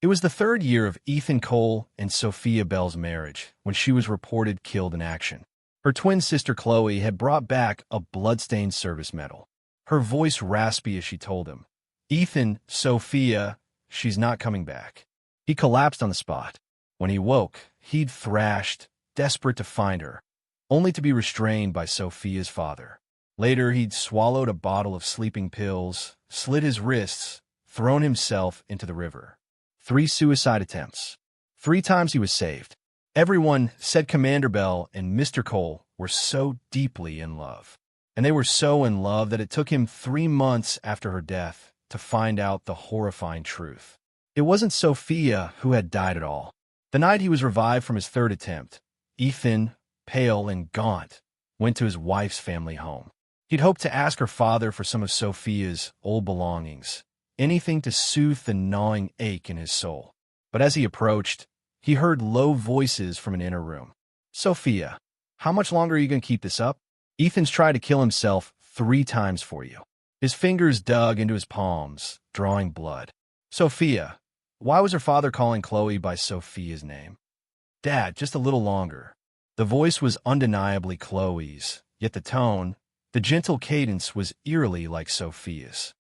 It was the third year of Ethan Cole and Sophia Bell's marriage when she was reported killed in action. Her twin sister Chloe had brought back a bloodstained service medal. Her voice raspy as she told him, "Ethan, Sophia, she's not coming back." He collapsed on the spot. When he woke, he'd thrashed, desperate to find her, only to be restrained by Sophia's father. Later, he'd swallowed a bottle of sleeping pills, slit his wrists, thrown himself into the river. 3 suicide attempts. 3 times he was saved. Everyone said Commander Bell and Mr. Cole were so deeply in love. And they were so in love that it took him 3 months after her death to find out the horrifying truth. It wasn't Sophia who had died at all. The night he was revived from his 3rd attempt, Ethan, pale and gaunt, went to his wife's family home. He'd hoped to ask her father for some of Sophia's old belongings, anything to soothe the gnawing ache in his soul. But as he approached, he heard low voices from an inner room. "Sophia, how much longer are you going to keep this up? Ethan's tried to kill himself 3 times for you." His fingers dug into his palms, drawing blood. "Sophia, why was her father calling Chloe by Sophia's name?" "Dad, just a little longer." The voice was undeniably Chloe's, yet the tone, the gentle cadence was eerily like Sophia's.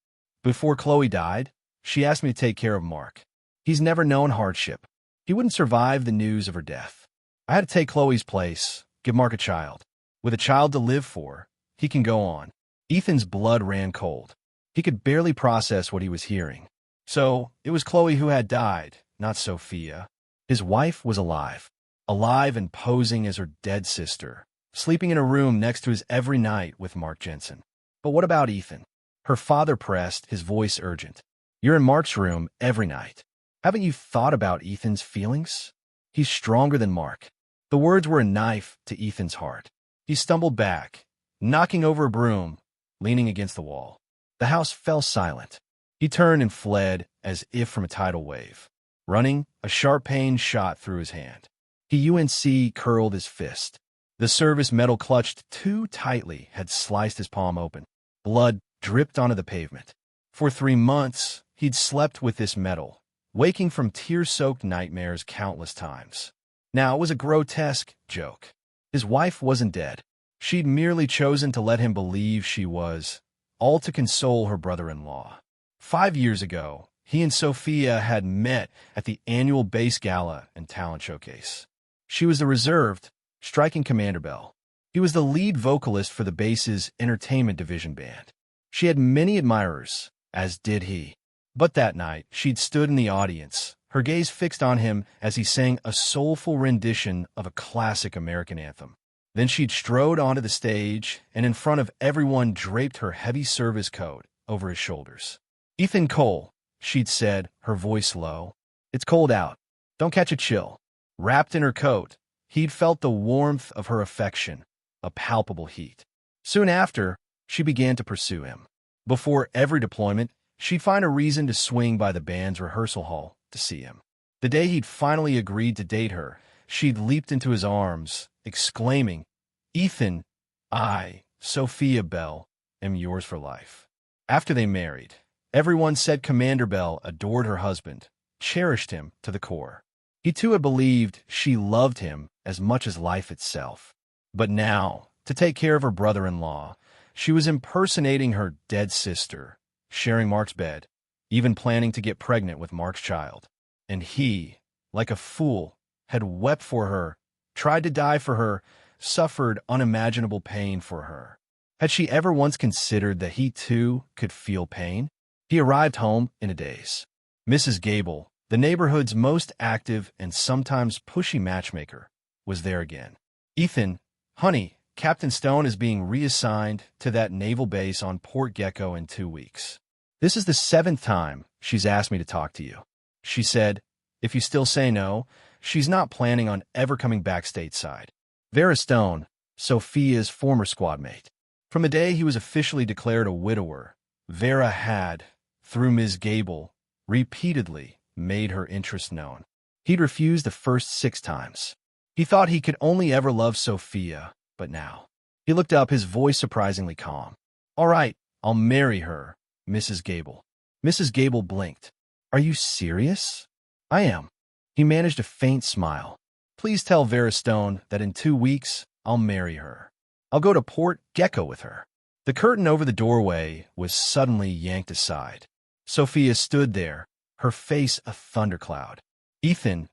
"Before Chloe died, she asked me to take care of Mark. He's never known hardship. He wouldn't survive the news of her death. I had to take Chloe's place, give Mark a child. With a child to live for, he can go on." Ethan's blood ran cold. He could barely process what he was hearing. So, it was Chloe who had died, not Sophia. His wife was alive. Alive and posing as her dead sister, sleeping in a room next to his every night with Mark Jensen. But what about Ethan? Her father pressed, his voice urgent. "You're in Mark's room every night. Haven't you thought about Ethan's feelings? He's stronger than Mark." The words were a knife to Ethan's heart. He stumbled back, knocking over a broom, leaning against the wall. The house fell silent. He turned and fled as if from a tidal wave. Running, a sharp pain shot through his hand. He UNC curled his fist. The service medal clutched too tightly had sliced his palm open. Blood dripped onto the pavement. For 3 months, he'd slept with this medal, waking from tear-soaked nightmares countless times. Now, it was a grotesque joke. His wife wasn't dead. She'd merely chosen to let him believe she was, all to console her brother-in-law. 5 years ago, he and Sophia had met at the annual Base Gala and Talent Showcase. She was the reserved, striking Commander Bell. He was the lead vocalist for the base's entertainment division band. She had many admirers, as did he. But that night, she'd stood in the audience, her gaze fixed on him as he sang a soulful rendition of a classic American anthem. Then she'd strode onto the stage and in front of everyone draped her heavy service coat over his shoulders. "Ethan Cole," she'd said, her voice low. "It's cold out. Don't catch a chill." Wrapped in her coat, he'd felt the warmth of her affection, a palpable heat. Soon after, she began to pursue him. Before every deployment, she'd find a reason to swing by the band's rehearsal hall to see him. The day he'd finally agreed to date her, she'd leaped into his arms, exclaiming, "Ethan, I, Sophia Bell, am yours for life." After they married, everyone said Commander Bell adored her husband, cherished him to the core. He too had believed she loved him as much as life itself. But now, to take care of her brother-in-law, she was impersonating her dead sister, sharing Mark's bed, even planning to get pregnant with Mark's child. And he, like a fool, had wept for her, tried to die for her, suffered unimaginable pain for her. Had she ever once considered that he too could feel pain? He arrived home in a daze. Mrs. Gable, the neighborhood's most active and sometimes pushy matchmaker, was there again. "Ethan, honey, Captain Stone is being reassigned to that naval base on Port Gecko in 2 weeks. This is the 7th time she's asked me to talk to you. She said, if you still say no, she's not planning on ever coming back stateside." Vera Stone, Sophia's former squad mate. From the day he was officially declared a widower, Vera had, through Ms. Gable, repeatedly made her interest known. He'd refused the first 6 times. He thought he could only ever love Sophia, but now. He looked up, his voice surprisingly calm. "All right, I'll marry her, Mrs. Gable." Mrs. Gable blinked. "Are you serious?" I am. He managed a faint smile. Please tell Vera Stone that in 2 weeks, I'll marry her. I'll go to Port Gecko with her. The curtain over the doorway was suddenly yanked aside. Sophia stood there, her face a thundercloud. Ethan,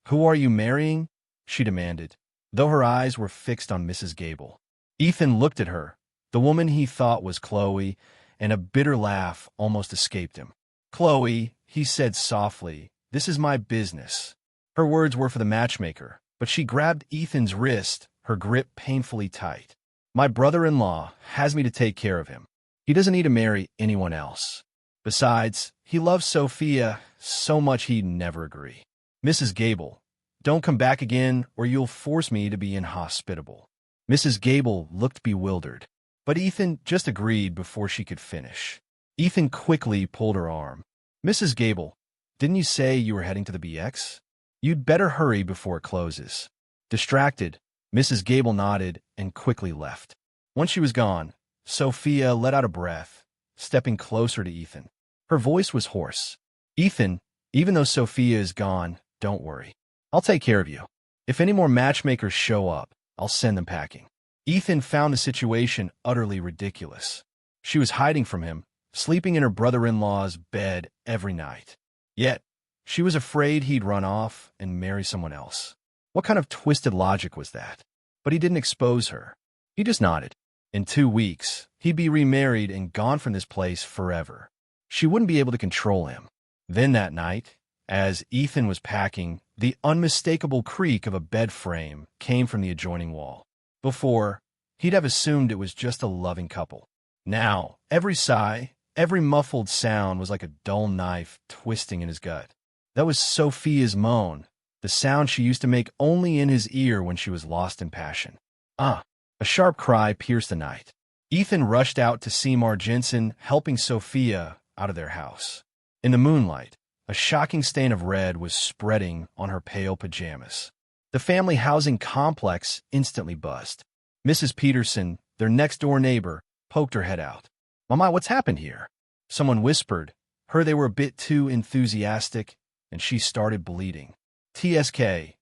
who are you marrying? She demanded, though her eyes were fixed on Mrs. Gable. Ethan looked at her, the woman he thought was Chloe, and a bitter laugh almost escaped him. Chloe, he said softly, this is my business. Her words were for the matchmaker, but she grabbed Ethan's wrist, her grip painfully tight. My brother-in-law has me to take care of him. He doesn't need to marry anyone else. Besides, he loves Sophia so much he'd never agree. Mrs. Gable, don't come back again or you'll force me to be inhospitable. Mrs. Gable looked bewildered, but Ethan just agreed before she could finish. Ethan quickly pulled her arm. Mrs. Gable, didn't you say you were heading to the BX? You'd better hurry before it closes. Distracted, Mrs. Gable nodded and quickly left. Once she was gone, Sophia let out a breath, stepping closer to Ethan. Her voice was hoarse. Ethan, even though Sophia is gone, don't worry. I'll take care of you. If any more matchmakers show up, I'll send them packing. Ethan found the situation utterly ridiculous. She was hiding from him, sleeping in her brother-in-law's bed every night. Yet, she was afraid he'd run off and marry someone else. What kind of twisted logic was that? But he didn't expose her. He just nodded. In 2 weeks, he'd be remarried and gone from this place forever. She wouldn't be able to control him. Then that night, as Ethan was packing, the unmistakable creak of a bed frame came from the adjoining wall. Before, he'd have assumed it was just a loving couple. Now, every sigh, every muffled sound was like a dull knife twisting in his gut. That was Sophia's moan, the sound she used to make only in his ear when she was lost in passion. Ah! A sharp cry pierced the night. Ethan rushed out to see Mark Jensen helping Sophia out of their house. In the moonlight, a shocking stain of red was spreading on her pale pajamas. The family housing complex instantly buzzed. Mrs. Peterson, their next-door neighbor, poked her head out. Mama, what's happened here? Someone whispered. Her they were a bit too enthusiastic, and she started bleeding. TSK.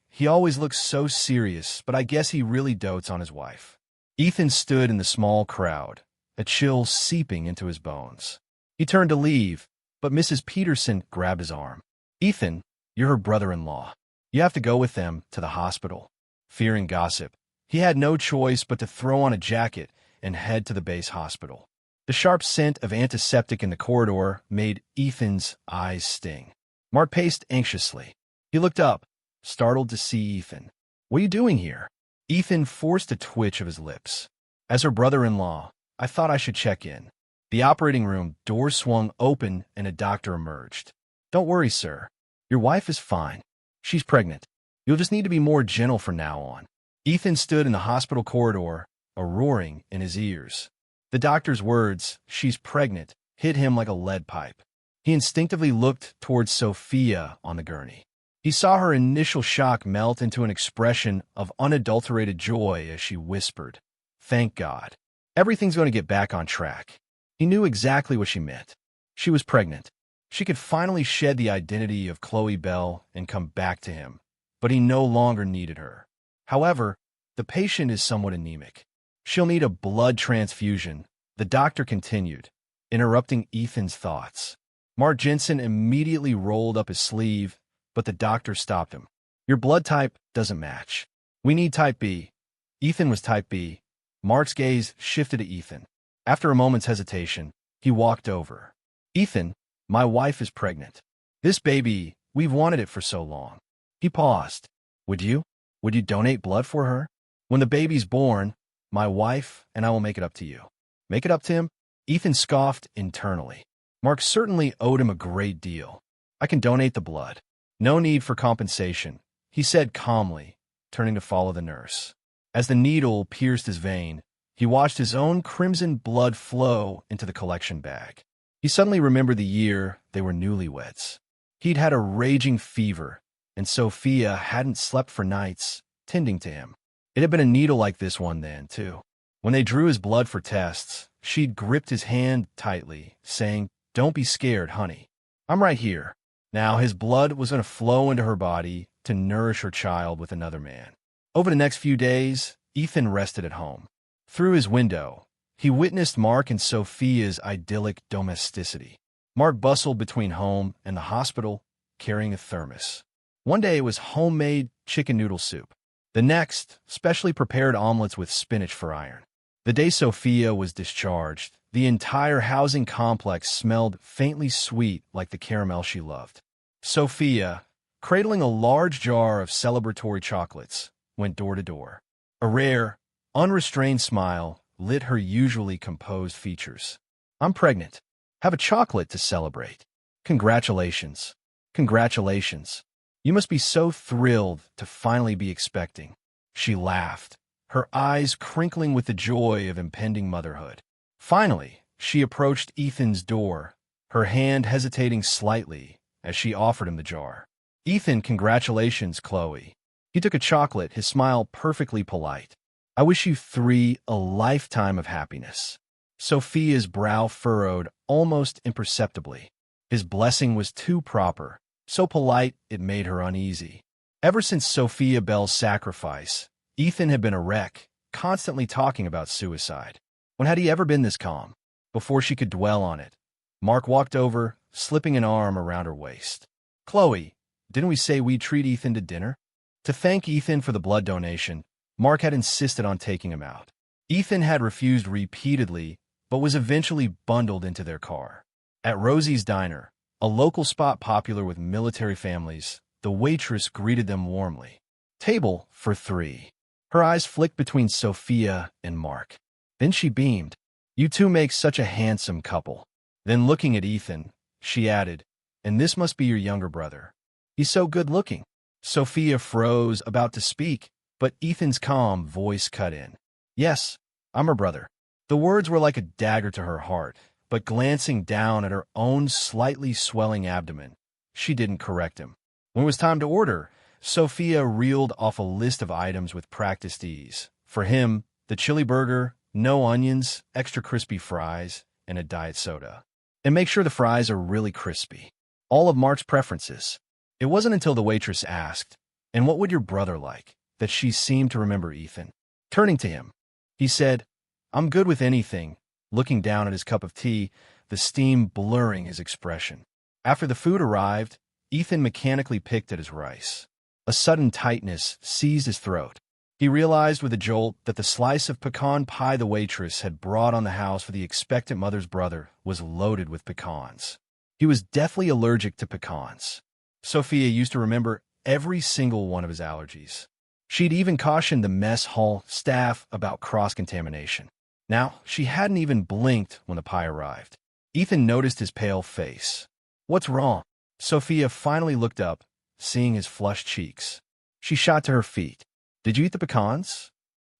He always looks so serious, but I guess he really dotes on his wife. Ethan stood in the small crowd, a chill seeping into his bones. He turned to leave, but Mrs. Peterson grabbed his arm. Ethan, you're her brother-in-law. You have to go with them to the hospital. Fearing gossip, he had no choice but to throw on a jacket and head to the base hospital. The sharp scent of antiseptic in the corridor made Ethan's eyes sting. Mark paced anxiously. He looked up, startled to see Ethan. What are you doing here? Ethan forced a twitch of his lips. As her brother-in-law, I thought I should check in. The operating room door swung open and a doctor emerged. Don't worry, sir. Your wife is fine. She's pregnant. You'll just need to be more gentle from now on. Ethan stood in the hospital corridor, a roaring in his ears. The doctor's words, she's pregnant, hit him like a lead pipe. He instinctively looked towards Sophia on the gurney. He saw her initial shock melt into an expression of unadulterated joy as she whispered, "Thank God. Everything's going to get back on track." He knew exactly what she meant. She was pregnant. She could finally shed the identity of Chloe Bell and come back to him, but he no longer needed her. However, the patient is somewhat anemic. She'll need a blood transfusion, the doctor continued, interrupting Ethan's thoughts. Mark Jensen immediately rolled up his sleeve, but the doctor stopped him. Your blood type doesn't match. We need type B. Ethan was type B. Mark's gaze shifted to Ethan. After a moment's hesitation, he walked over. Ethan, my wife is pregnant. This baby, we've wanted it for so long. He paused. Would you donate blood for her? When the baby's born, my wife and I will make it up to you. Make it up to him? Ethan scoffed internally. Mark certainly owed him a great deal. I can donate the blood. No need for compensation, he said calmly, turning to follow the nurse. As the needle pierced his vein, he watched his own crimson blood flow into the collection bag. He suddenly remembered the year they were newlyweds. He'd had a raging fever, and Sophia hadn't slept for nights, tending to him. It had been a needle like this one then, too. When they drew his blood for tests, she'd gripped his hand tightly, saying, "Don't be scared, honey. I'm right here." Now his blood was going to flow into her body to nourish her child with another man. Over the next few days, Ethan rested at home. Through his window, he witnessed Mark and Sophia's idyllic domesticity. Mark bustled between home and the hospital, carrying a thermos. One day it was homemade chicken noodle soup. The next, specially prepared omelets with spinach for iron. The day Sophia was discharged, the entire housing complex smelled faintly sweet like the caramel she loved. Sophia, cradling a large jar of celebratory chocolates, went door to door. A rare, unrestrained smile lit her usually composed features. "I'm pregnant. Have a chocolate to celebrate. Congratulations. Congratulations. You must be so thrilled to finally be expecting." She laughed, her eyes crinkling with the joy of impending motherhood. Finally, she approached Ethan's door, her hand hesitating slightly as she offered him the jar. "Ethan, congratulations, Chloe." He took a chocolate, his smile perfectly polite. "I wish you three a lifetime of happiness." Sophia's brow furrowed almost imperceptibly. His blessing was too proper, so polite it made her uneasy. Ever since Sophia Bell's sacrifice, Ethan had been a wreck, constantly talking about suicide. When had he ever been this calm? Before she could dwell on it, Mark walked over, slipping an arm around her waist. "Chloe, didn't we say we'd treat Ethan to dinner?" To thank Ethan for the blood donation, Mark had insisted on taking him out. Ethan had refused repeatedly, but was eventually bundled into their car. At Rosie's Diner, a local spot popular with military families, the waitress greeted them warmly. "Table for 3. Her eyes flicked between Sophia and Mark. Then she beamed. "You two make such a handsome couple." Then looking at Ethan, she added, "And this must be your younger brother. He's so good-looking." Sophia froze, about to speak, but Ethan's calm voice cut in. "Yes, I'm her brother." The words were like a dagger to her heart, but glancing down at her own slightly swelling abdomen, she didn't correct him. When it was time to order, Sophia reeled off a list of items with practiced ease. For him, the chili burger, no onions, extra crispy fries, and a diet soda. And make sure the fries are really crispy. All of Mark's preferences. It wasn't until the waitress asked, "And what would your brother like?" that she seemed to remember Ethan. Turning to him, he said, "I'm good with anything," looking down at his cup of tea, the steam blurring his expression. After the food arrived, Ethan mechanically picked at his rice. A sudden tightness seized his throat. He realized with a jolt that the slice of pecan pie the waitress had brought on the house for the expectant mother's brother was loaded with pecans. He was deathly allergic to pecans. Sophia used to remember every single one of his allergies. She'd even cautioned the mess hall staff about cross-contamination. Now, she hadn't even blinked when the pie arrived. Ethan noticed his pale face. "What's wrong?" Sophia finally looked up, seeing his flushed cheeks. She shot to her feet. "Did you eat the pecans?"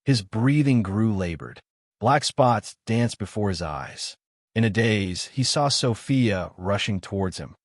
His breathing grew labored. Black spots danced before his eyes. In a daze, he saw Sophia rushing towards him,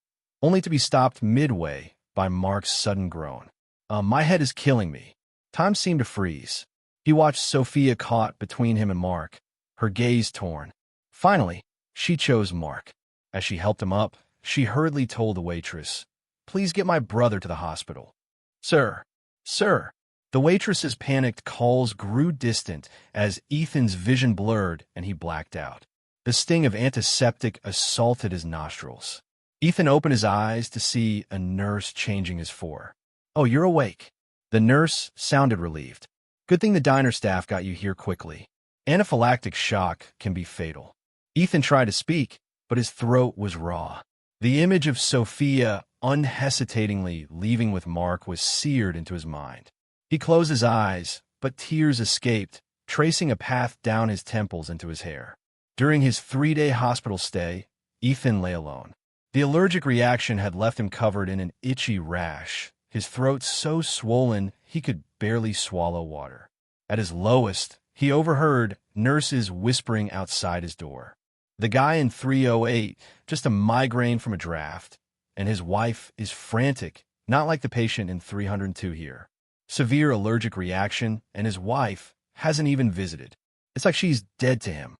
only to be stopped midway by Mark's sudden groan. My head is killing me." Time seemed to freeze. He watched Sophia caught between him and Mark, her gaze torn. Finally, she chose Mark. As she helped him up, she hurriedly told the waitress, "Please get my brother to the hospital." "Sir, sir." The waitress's panicked calls grew distant as Ethan's vision blurred and he blacked out. The sting of antiseptic assaulted his nostrils. Ethan opened his eyes to see a nurse changing his four. "Oh, you're awake." The nurse sounded relieved. "Good thing the diner staff got you here quickly. Anaphylactic shock can be fatal." Ethan tried to speak, but his throat was raw. The image of Sophia unhesitatingly leaving with Mark was seared into his mind. He closed his eyes, but tears escaped, tracing a path down his temples into his hair. During his 3-day hospital stay, Ethan lay alone. The allergic reaction had left him covered in an itchy rash, his throat so swollen he could barely swallow water. At his lowest, he overheard nurses whispering outside his door. "The guy in 308, just a migraine from a draft, and his wife is frantic, not like the patient in 302 here. Severe allergic reaction, and his wife hasn't even visited. It's like she's dead to him."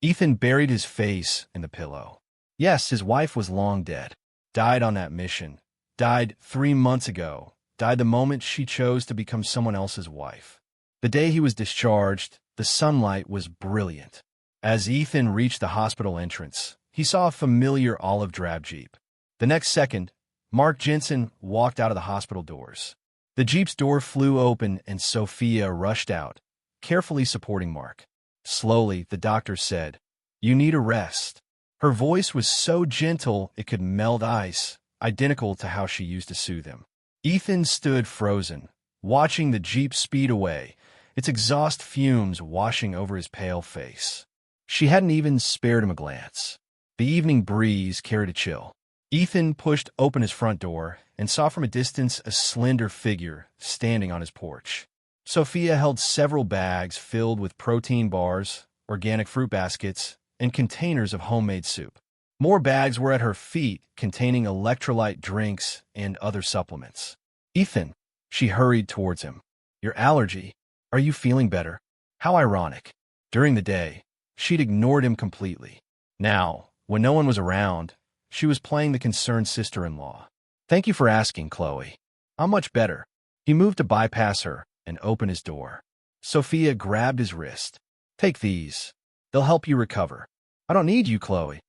Ethan buried his face in the pillow. Yes, his wife was long dead. died on that mission, died 3 months ago, died the moment she chose to become someone else's wife. The day he was discharged, the sunlight was brilliant. As Ethan reached the hospital entrance, he saw a familiar olive drab Jeep. The next second, Mark Jensen walked out of the hospital doors. The Jeep's door flew open and Sophia rushed out, carefully supporting Mark. Slowly, the doctor said, "You need a rest." Her voice was so gentle it could melt ice, identical to how she used to soothe him. Ethan stood frozen, watching the Jeep speed away, its exhaust fumes washing over his pale face. She hadn't even spared him a glance. The evening breeze carried a chill. Ethan pushed open his front door and saw from a distance a slender figure standing on his porch. Sophia held several bags filled with protein bars, organic fruit baskets, and containers of homemade soup. More bags were at her feet containing electrolyte drinks and other supplements. "Ethan," she hurried towards him. "Your allergy. Are you feeling better?" How ironic. During the day, she'd ignored him completely. Now, when no one was around, she was playing the concerned sister-in-law. "Thank you for asking, Chloe. I'm much better." He moved to bypass her and open his door. Sophia grabbed his wrist. "Take these. They'll help you recover." "I don't need you, Chloe."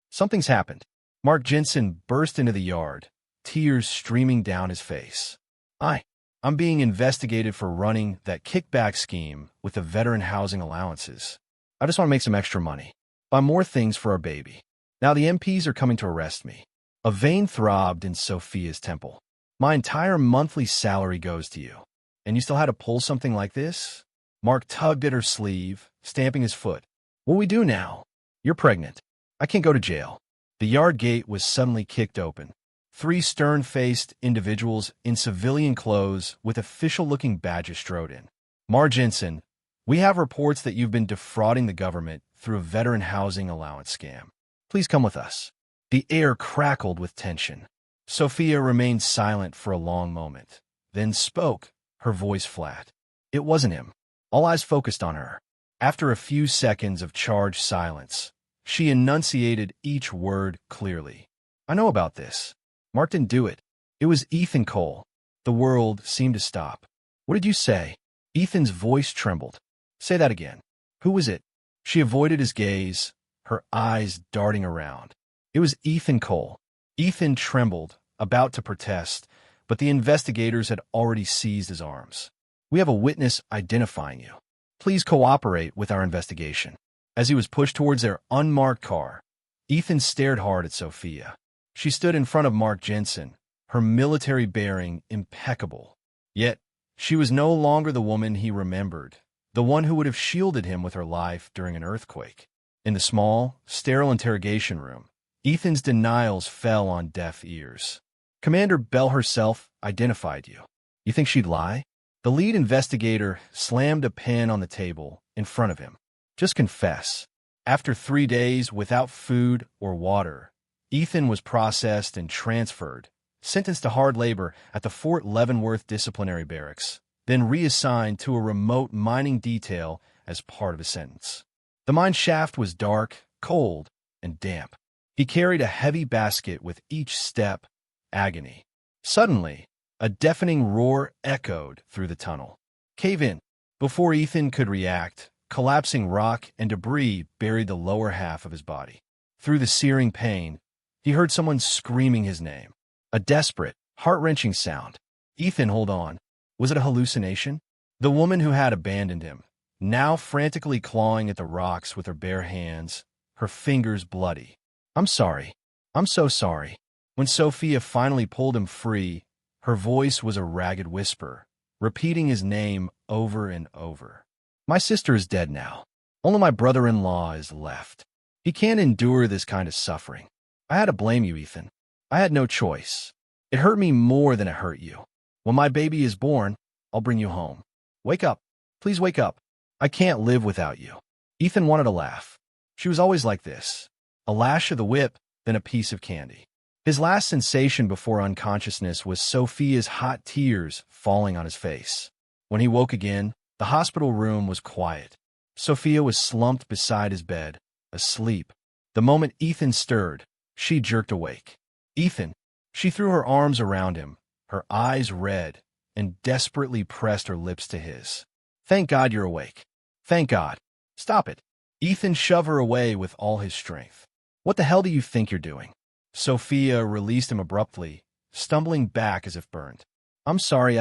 "Something's happened." Mark Jensen burst into the yard, tears streaming down his face. I'm being investigated for running that kickback scheme with the veteran housing allowances. I just want to make some extra money. Buy more things for our baby. Now the MPs are coming to arrest me." A vein throbbed in Sophia's temple. "My entire monthly salary goes to you. And you still had to pull something like this?" Mark tugged at her sleeve, stamping his foot. "What we do now? You're pregnant. I can't go to jail." The yard gate was suddenly kicked open. 3 stern-faced individuals in civilian clothes with official-looking badges strode in. "Mar Jensen, we have reports that you've been defrauding the government through a veteran housing allowance scam. Please come with us." The air crackled with tension. Sophia remained silent for a long moment, then spoke, her voice flat. It wasn't him. All eyes focused on her. After a few seconds of charged silence, she enunciated each word clearly. "I know about this. Mark didn't do it. It was Ethan Cole." The world seemed to stop. "What did you say?" Ethan's voice trembled. "Say that again. Who was it?" She avoided his gaze, her eyes darting around. "It was Ethan Cole." Ethan trembled, about to protest, but the investigators had already seized his arms. "We have a witness identifying you. Please cooperate with our investigation." As he was pushed towards their unmarked car, Ethan stared hard at Sophia. She stood in front of Mark Jensen, her military bearing impeccable. Yet, she was no longer the woman he remembered, the one who would have shielded him with her life during an earthquake. In the small, sterile interrogation room, Ethan's denials fell on deaf ears. "Commander Bell herself identified you. You think she'd lie?" The lead investigator slammed a pen on the table in front of him. "Just confess." After 3 days without food or water, Ethan was processed and transferred, sentenced to hard labor at the Fort Leavenworth Disciplinary Barracks, then reassigned to a remote mining detail as part of his sentence. The mine shaft was dark, cold, and damp. He carried a heavy basket with each step, agony. Suddenly, a deafening roar echoed through the tunnel. "Cave in." Before Ethan could react, collapsing rock and debris buried the lower half of his body. Through the searing pain, he heard someone screaming his name. A desperate, heart-wrenching sound. "Ethan, hold on." Was it a hallucination? The woman who had abandoned him, now frantically clawing at the rocks with her bare hands, her fingers bloody. "I'm sorry. I'm so sorry." When Sophia finally pulled him free, her voice was a ragged whisper, repeating his name over and over. "My sister is dead now. Only my brother-in-law is left. He can't endure this kind of suffering. I had to blame you, Ethan. I had no choice. It hurt me more than it hurt you. When my baby is born, I'll bring you home. Wake up. Please wake up. I can't live without you." Ethan wanted to laugh. She was always like this. A lash of the whip, then a piece of candy. His last sensation before unconsciousness was Sophia's hot tears falling on his face. When he woke again, the hospital room was quiet. Sophia was slumped beside his bed, asleep. The moment Ethan stirred, she jerked awake. Ethan. She threw her arms around him, her eyes red, and desperately pressed her lips to his. Thank God you're awake. Thank God. Stop it. Ethan shoved her away with all his strength. What the hell do you think you're doing? Sophia released him abruptly, stumbling back as if burned. I'm sorry,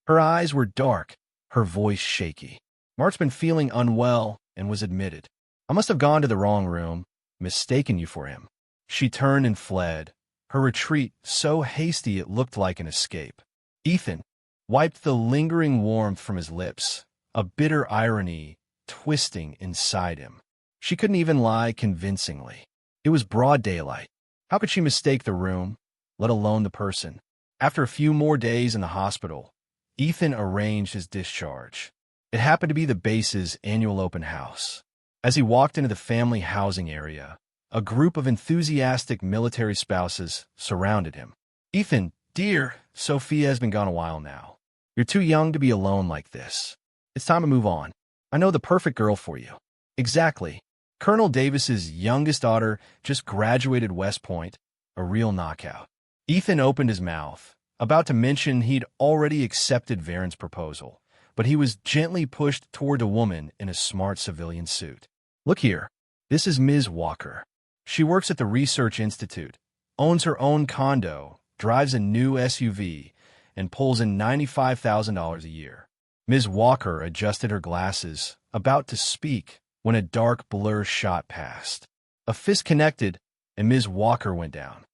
Her eyes were dark, her voice shaky. Mark's been feeling unwell and was admitted. I must have gone to the wrong room, mistaken you for him. She turned and fled, her retreat so hasty it looked like an escape. Ethan wiped the lingering warmth from his lips, a bitter irony twisting inside him. She couldn't even lie convincingly. It was broad daylight. How could she mistake the room, let alone the person? After a few more days in the hospital, Ethan arranged his discharge. It happened to be the base's annual open house. As he walked into the family housing area, a group of enthusiastic military spouses surrounded him. Ethan, dear, Sophia has been gone a while now. You're too young to be alone like this. It's time to move on. I know the perfect girl for you. Exactly. Colonel Davis's youngest daughter just graduated West Point, a real knockout. Ethan opened his mouth, about to mention he'd already accepted Varen's proposal, but he was gently pushed toward a woman in a smart civilian suit. Look here. This is Ms. Walker. She works at the Research Institute, owns her own condo, drives a new SUV, and pulls in $95,000 a year. Ms. Walker adjusted her glasses, about to speak, when a dark blur shot past. A fist connected, and Ms. Walker went down.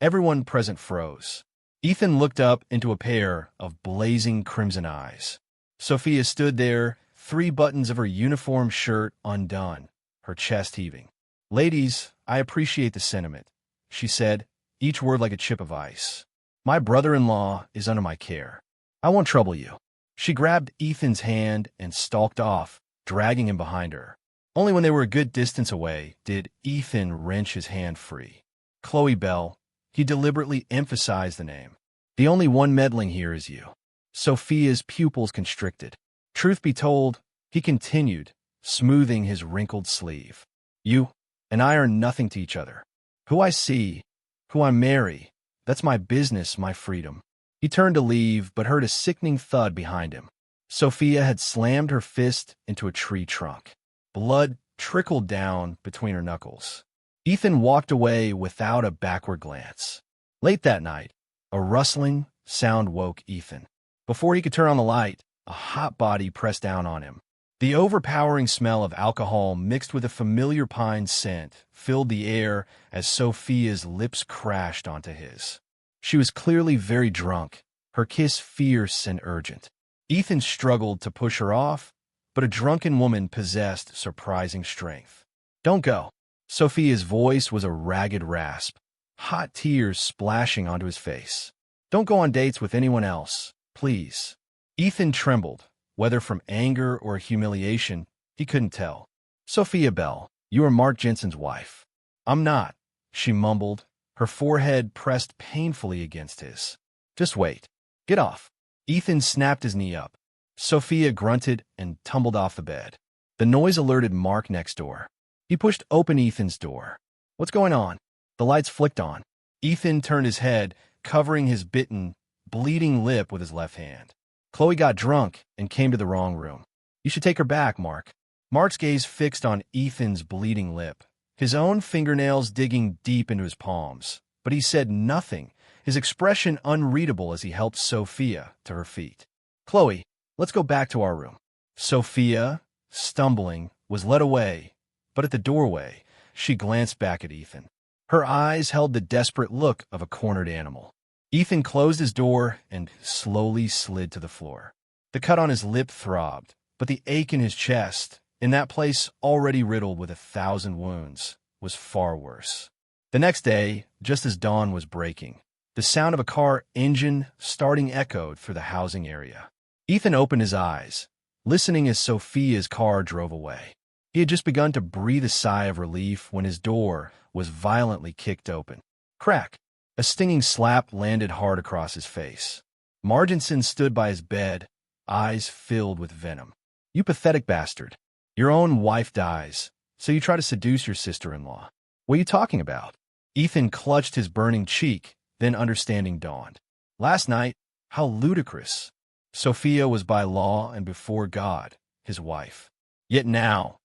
Everyone present froze. Ethan looked up into a pair of blazing crimson eyes. Sophia stood there, 3 buttons of her uniform shirt undone, her chest heaving. Ladies, I appreciate the sentiment, she said, each word like a chip of ice. My brother-in-law is under my care. I won't trouble you. She grabbed Ethan's hand and stalked off, dragging him behind her. Only when they were a good distance away did Ethan wrench his hand free. Chloe Bell, he deliberately emphasized the name. The only one meddling here is you. Sophia's pupils constricted. Truth be told, he continued, smoothing his wrinkled sleeve. You and I are nothing to each other. Who I see, who I marry, that's my business, my freedom. He turned to leave, but heard a sickening thud behind him. Sophia had slammed her fist into a tree trunk. Blood trickled down between her knuckles. Ethan walked away without a backward glance. Late that night, a rustling sound woke Ethan. Before he could turn on the light, a hot body pressed down on him. The overpowering smell of alcohol mixed with a familiar pine scent filled the air as Sophia's lips crashed onto his. She was clearly very drunk, her kiss fierce and urgent. Ethan struggled to push her off, but a drunken woman possessed surprising strength. Don't go. Sophia's voice was a ragged rasp, hot tears splashing onto his face. Don't go on dates with anyone else, please. Ethan trembled. Whether from anger or humiliation, he couldn't tell. Sophia Bell, you are Mark Jensen's wife. I'm not, she mumbled, her forehead pressed painfully against his. Just wait. Get off. Ethan snapped his knee up. Sophia grunted and tumbled off the bed. The noise alerted Mark next door. He pushed open Ethan's door. What's going on? The lights flicked on. Ethan turned his head, covering his bitten, bleeding lip with his left hand. Chloe got drunk and came to the wrong room. You should take her back, Mark. Mark's gaze fixed on Ethan's bleeding lip, his own fingernails digging deep into his palms. But he said nothing, his expression unreadable as he helped Sophia to her feet. Chloe, let's go back to our room. Sophia, stumbling, was led away, but at the doorway, she glanced back at Ethan. Her eyes held the desperate look of a cornered animal. Ethan closed his door and slowly slid to the floor. The cut on his lip throbbed, but the ache in his chest, in that place already riddled with 1,000 wounds, was far worse. The next day, just as dawn was breaking, the sound of a car engine starting echoed through the housing area. Ethan opened his eyes, listening as Sophia's car drove away. He had just begun to breathe a sigh of relief when his door was violently kicked open. Crack! A stinging slap landed hard across his face. Marginson stood by his bed, eyes filled with venom. You pathetic bastard. Your own wife dies, so you try to seduce your sister-in-law. What are you talking about? Ethan clutched his burning cheek, then understanding dawned. Last night, how ludicrous. Sophia was by law and before God, his wife. Yet now,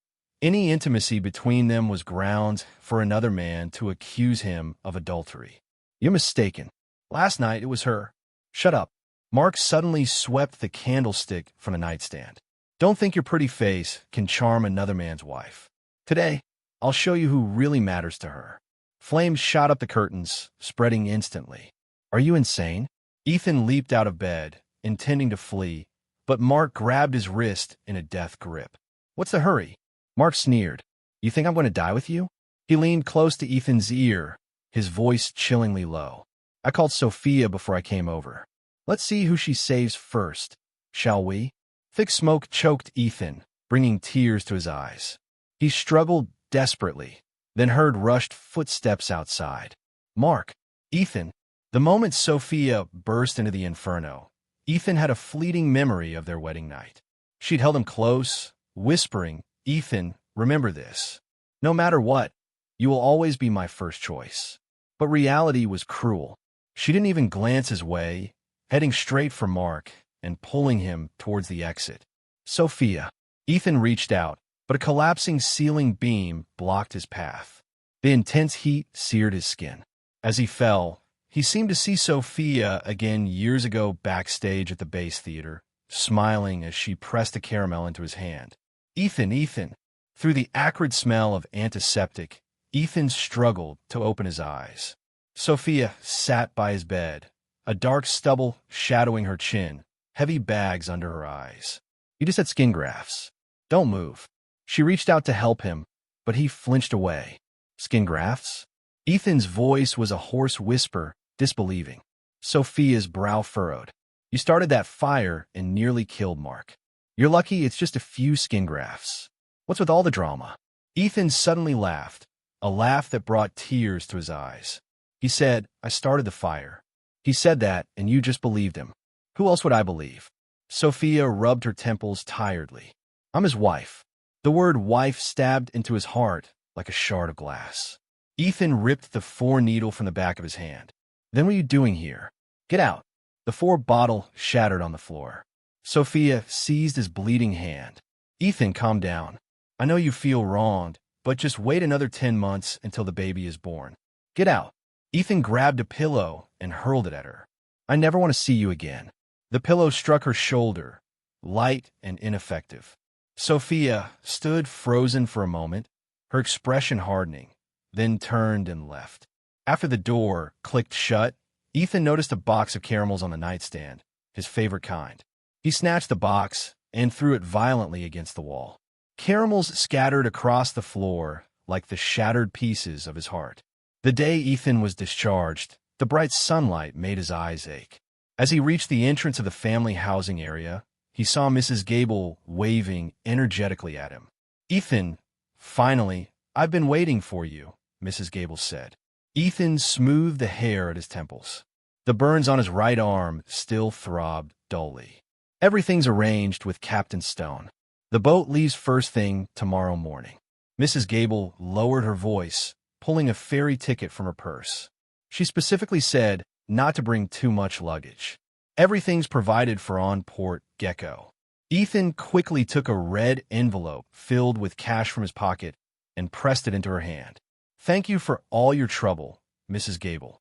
any intimacy between them was grounds for another man to accuse him of adultery. You're mistaken. Last night it was her. Shut up. Mark suddenly swept the candlestick from the nightstand. Don't think your pretty face can charm another man's wife. Today, I'll show you who really matters to her. Flames shot up the curtains, spreading instantly. Are you insane? Ethan leaped out of bed, intending to flee, but Mark grabbed his wrist in a death grip. What's the hurry? Mark sneered. You think I'm going to die with you? He leaned close to Ethan's ear, his voice chillingly low. I called Sophia before I came over. Let's see who she saves first, shall we? Thick smoke choked Ethan, bringing tears to his eyes. He struggled desperately, then heard rushed footsteps outside. Mark, Ethan. The moment Sophia burst into the inferno, Ethan had a fleeting memory of their wedding night. She'd held him close, whispering, Ethan, remember this. No matter what, you will always be my first choice. But reality was cruel. She didn't even glance his way, heading straight for Mark and pulling him towards the exit. Sophia. Ethan reached out, but a collapsing ceiling beam blocked his path. The intense heat seared his skin. As he fell, he seemed to see Sophia again years ago backstage at the Base Theater, smiling as she pressed a caramel into his hand. Ethan. Through the acrid smell of antiseptic, Ethan struggled to open his eyes. Sophia sat by his bed, a dark stubble shadowing her chin, heavy bags under her eyes. You just had skin grafts. Don't move. She reached out to help him, but he flinched away. Skin grafts? Ethan's voice was a hoarse whisper, disbelieving. Sophia's brow furrowed. You started that fire and nearly killed Mark. You're lucky it's just a few skin grafts. What's with all the drama? Ethan suddenly laughed, a laugh that brought tears to his eyes. He said, I started the fire. He said that, and you just believed him. Who else would I believe? Sophia rubbed her temples tiredly. I'm his wife. The word wife stabbed into his heart like a shard of glass. Ethan ripped the 4-needle from the back of his hand. Then what are you doing here? Get out. The 4-bottle shattered on the floor. Sophia seized his bleeding hand. Ethan, calm down. I know you feel wronged, but just wait another 10 months until the baby is born. Get out. Ethan grabbed a pillow and hurled it at her. I never want to see you again. The pillow struck her shoulder, light and ineffective. Sophia stood frozen for a moment, her expression hardening, then turned and left. After the door clicked shut, Ethan noticed a box of caramels on the nightstand, his favorite kind. He snatched the box and threw it violently against the wall. Caramels scattered across the floor like the shattered pieces of his heart. The day Ethan was discharged, the bright sunlight made his eyes ache. As he reached the entrance of the family housing area, he saw Mrs. Gable waving energetically at him. Ethan, finally, I've been waiting for you, Mrs. Gable said. Ethan smoothed the hair at his temples. The burns on his right arm still throbbed dully. Everything's arranged with Captain Stone. The boat leaves first thing tomorrow morning. Mrs. Gable lowered her voice, pulling a ferry ticket from her purse. She specifically said not to bring too much luggage. Everything's provided for on Port Gecko. Ethan quickly took a red envelope filled with cash from his pocket and pressed it into her hand. Thank you for all your trouble, Mrs. Gable.